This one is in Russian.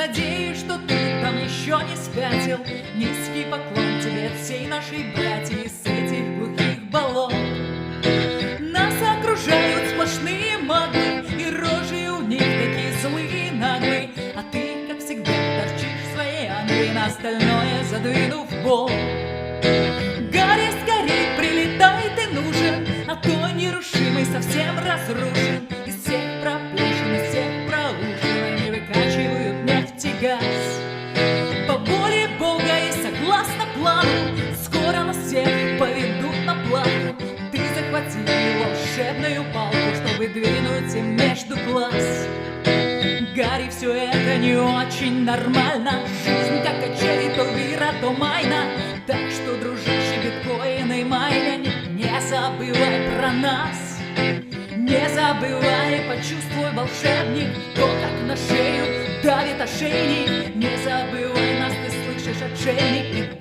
надеюсь, что ты там еще не спятил. Низкий поклон тебе от всей нашей братьи с этих глухих болот. Нас окружают сплошные маглы, и рожи у них такие злые, наглые. А ты, как всегда, торчишь в своей Англии, на остальное задвинув бок. Гарри, скорей прилетай, ты нужен, а то нерушимый совсем разрушен. Из всех проплешин, из всех проушин они выкачивают нефть и газ. По воле Бога и согласно плану скоро нас всех поведут на плаху. Ты захвати волшебную палку, чтобы двинуть им между глаз. Гарри, все это не очень нормально. Жизнь как качели, то вира, то майна. Так что, дружище, биткоины, майна, не забывай про нас. Не забывай, почувствуй, волшебник, то, как на шею давит ошейник. Не забывай нас, ты слышишь, отшельник.